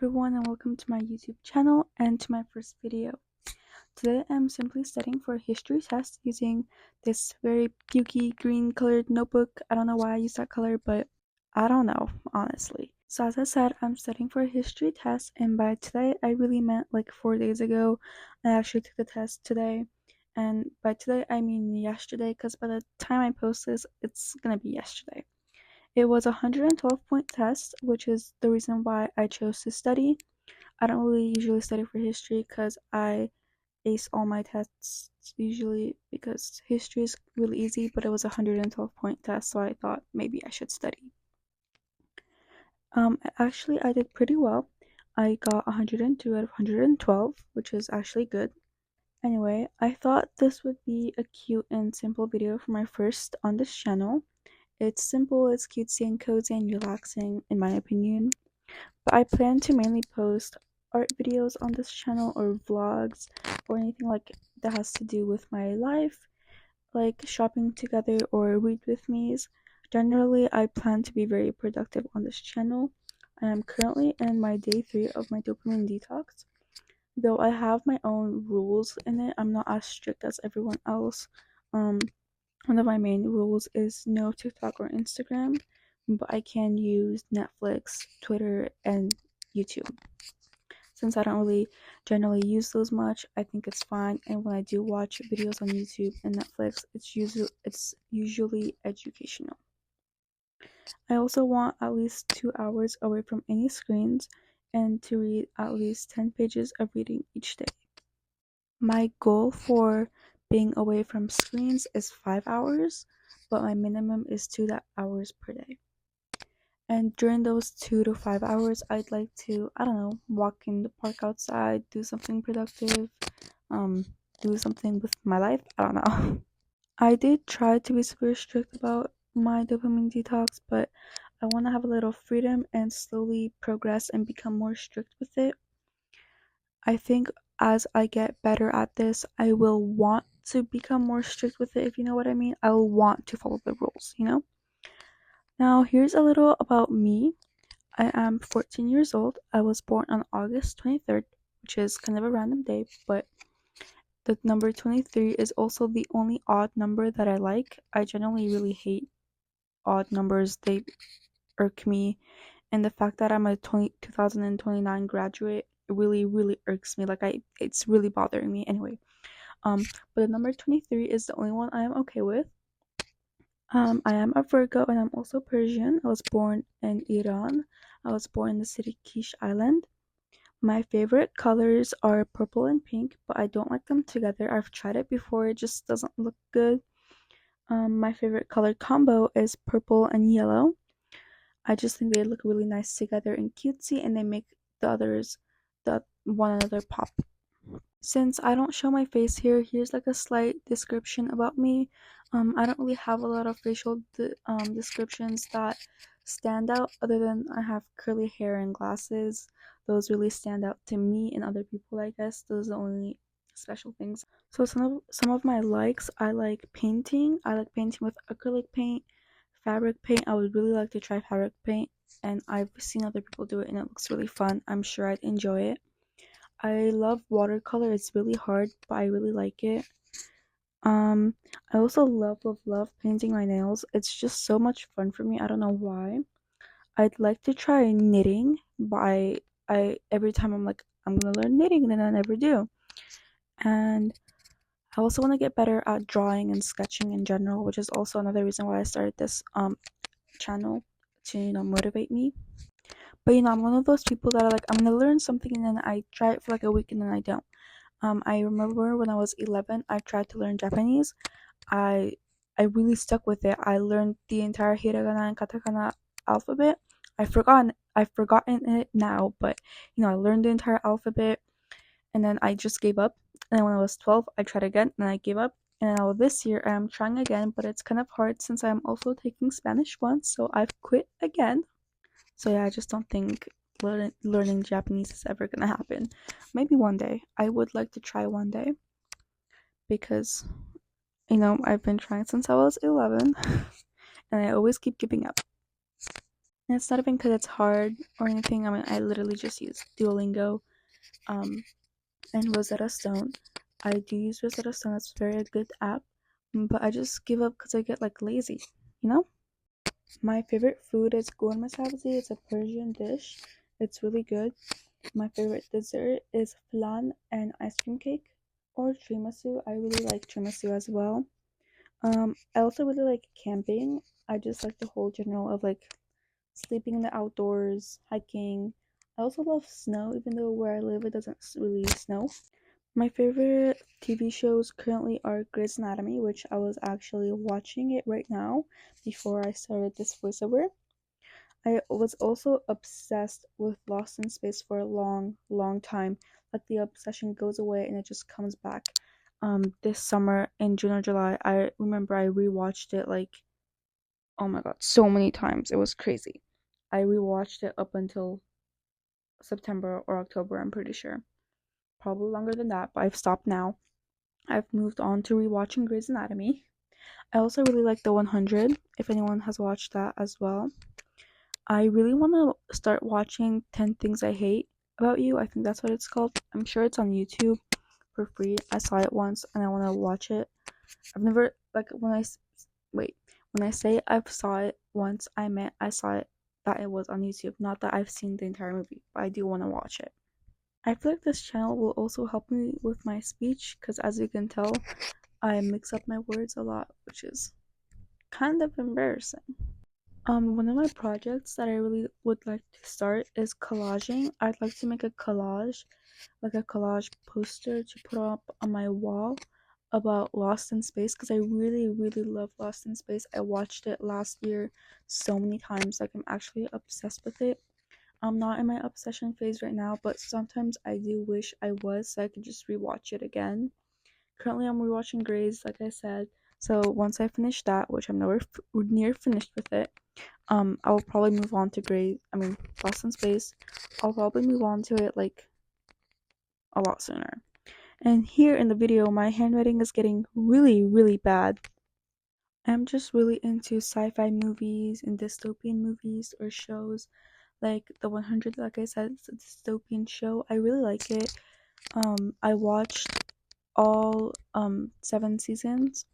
everyone, and welcome to my YouTube channel and to my first video. Today I'm simply studying for a history test using this very pukey green colored notebook. I don't know why I use that color, but I don't know, honestly. So as I said, I'm studying for a history test, and by today I really meant like 4 days ago. I actually took the test today, and by today I mean yesterday, because by the time I post this, it's gonna be yesterday. It was a 112-point test, which is the reason why I chose to study. I don't really usually study for history because I ace all my tests usually because history is really easy, but it was a 112-point test, so I thought maybe I should study. Actually, I did pretty well. I got 102 out of 112, which is actually good. Anyway, I thought this would be a cute and simple video for my first on this channel. It's simple, it's cutesy and cozy and relaxing, in my opinion. But I plan to mainly post art videos on this channel or vlogs or anything like that has to do with my life, like shopping together or read with me's. Generally, I plan to be very productive on this channel. I am currently in my day 3 of my dopamine detox. Though I have my own rules in it, I'm not as strict as everyone else. One of my main rules is no TikTok or Instagram, but I can use Netflix, Twitter, and YouTube. Since I don't really generally use those much, I think it's fine. And when I do watch videos on YouTube and Netflix, it's usually educational. I also want at least 2 hours away from any screens and to read at least 10 pages of reading each day. My goal for being away from screens is 5 hours, but my minimum is 2 hours per day. And during those 2 to 5 hours, I'd like to, I don't know, walk in the park outside, do something productive, do something with my life. I don't know. I did try to be super strict about my dopamine detox, but I want to have a little freedom and slowly progress and become more strict with it. I think as I get better at this, I will want to become more strict with it, if you know what I mean. I'll want to follow the rules, you know? Now, here's a little about me. I am 14 years old. I was born on August 23rd, which is kind of a random day, but the number 23 is also the only odd number that I like. I generally really hate odd numbers, they irk me, and the fact that I'm a 2029 graduate really irks me. It's really bothering me anyway. But the number 23 is the only one I am okay with. I am a Virgo and I'm also Persian. I was born in Iran. I was born in the city Kish Island. My favorite colors are purple and pink, but I don't like them together. I've tried it before, it just doesn't look good. My favorite color combo is purple and yellow. I just think they look really nice together and cutesy, and they make the one another pop. Since I don't show my face here, here's like a slight description about me. I don't really have a lot of facial descriptions that stand out other than I have curly hair and glasses. Those really stand out to me and other people, I guess. Those are the only special things. So some of my likes, I like painting. I like painting with acrylic paint, fabric paint. I would really like to try fabric paint, and I've seen other people do it and it looks really fun. I'm sure I'd enjoy it. I love watercolor. It's really hard, but I really like it. I also love painting my nails. It's just so much fun for me. I don't know why. I'd like to try knitting, but I every time I'm like I'm gonna learn knitting, and then I never do. And I also want to get better at drawing and sketching in general, which is also another reason why I started this channel to motivate me. But I'm one of those people that are like, I'm gonna learn something and then I try it for like a week and then I don't. I remember when I was 11, I tried to learn Japanese. I I really stuck with it. I learned the entire hiragana and katakana alphabet. I've forgotten it now, but I learned the entire alphabet and then I just gave up. And then when I was 12, I tried again and I gave up. And now this year I'm trying again, but it's kind of hard since I'm also taking Spanish once, so I've quit again. So yeah, I just don't think learning Japanese is ever gonna happen. Maybe one day. I would like to try one day because I've been trying since I was 11 and I always keep giving up. And it's not even because it's hard or anything. I mean, I literally just use Duolingo and Rosetta Stone. I do use Rosetta Stone. It's a very good app. But I just give up because I get like lazy, you know? My favorite food is gourmet sabzi. It's a Persian dish. It's really good. My favorite dessert is flan and ice cream cake or tiramisu. I really like tiramisu as well. I also really like camping. I just like the whole general of like sleeping in the outdoors, hiking. I also love snow, even though where I live it doesn't really snow. My favorite TV shows currently are Grey's Anatomy, which I was actually watching it right now before I started this voiceover. I was also obsessed with Lost in Space for a long, long time. Like the obsession goes away and it just comes back. This summer in June or July, I remember I rewatched it like, oh my god, so many times. It was crazy. I rewatched it up until September or October, I'm pretty sure. Probably longer than that, but I've stopped now. I've moved on to rewatching Grey's Anatomy. I also really like The 100, if anyone has watched that as well. I really want to start watching 10 Things I Hate About You. I think that's what it's called. I'm sure it's on YouTube for free. I saw it once and I want to watch it. I've never, like, when I say I've saw it once, I meant I saw it that it was on YouTube, not that I've seen the entire movie, but I do want to watch it. I feel like this channel will also help me with my speech because, as you can tell, I mix up my words a lot, which is kind of embarrassing. One of my projects that I really would like to start is collaging. I'd like to make a collage, like a collage poster to put up on my wall about Lost in Space because I really, really love Lost in Space. I watched it last year so many times, like I'm actually obsessed with it. I'm not in my obsession phase right now, but sometimes I do wish I was so I could just rewatch it again. Currently, I'm rewatching Grey's, like I said. So once I finish that, which I'm nowhere near finished with it, I will probably move on to Lost in Space. I'll probably move on to it like a lot sooner. And here in the video, my handwriting is getting really, really bad. I'm just really into sci-fi movies and dystopian movies or shows. Like The 100, like I said, it's a dystopian show. I really like it. I watched all 7 seasons.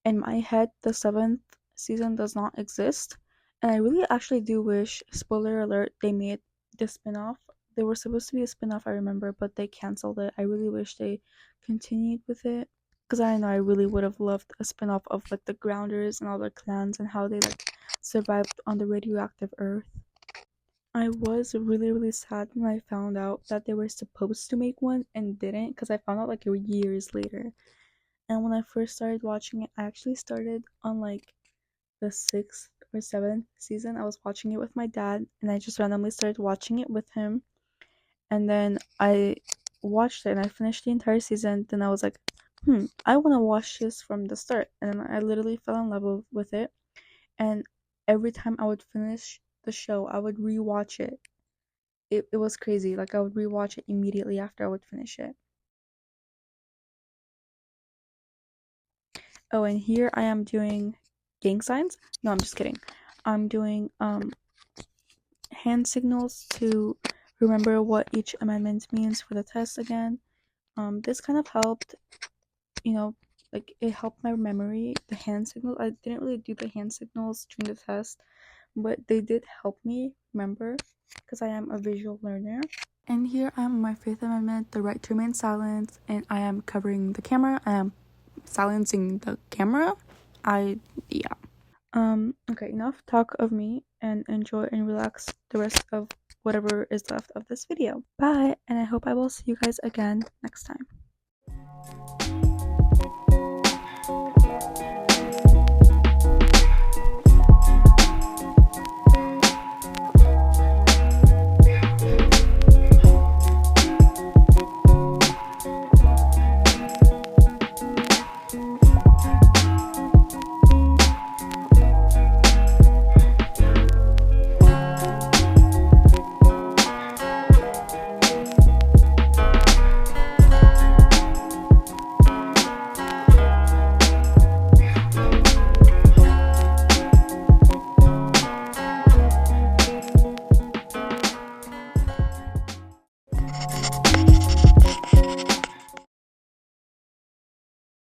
In my head, the 7th season does not exist, and I really actually do wish, spoiler alert, they made the spin-off. There was supposed to be a spin-off, I remember, but they canceled it. I really wish they continued with it because I know I really would have loved a spin-off of like the Grounders and all their clans and how they like survived on the radioactive Earth. I was really, really sad when I found out that they were supposed to make one and didn't because I found out like years later. And when I first started watching it, I actually started on like the 6th or 7th season. I was watching it with my dad and I just randomly started watching it with him. And then I watched it and I finished the entire season. Then I was like, I want to watch this from the start. And then I literally fell in love with it. And every time I would finish the show, I would rewatch it. It was crazy. Like I would rewatch it immediately after I would finish it. Oh, and here I am doing gang signs. No, I'm just kidding. I'm doing hand signals to remember what each amendment means for the test again. This kind of helped, you know, like it helped my memory. The hand signals. I didn't really do the hand signals during the test, but they did help me remember because I am a visual learner. And here I am on my fifth amendment, the right to remain silent, and I am covering the camera. I am silencing the camera. Yeah. Okay, enough talk of me and enjoy and relax the rest of whatever is left of this video. Bye, and I hope I will see you guys again next time.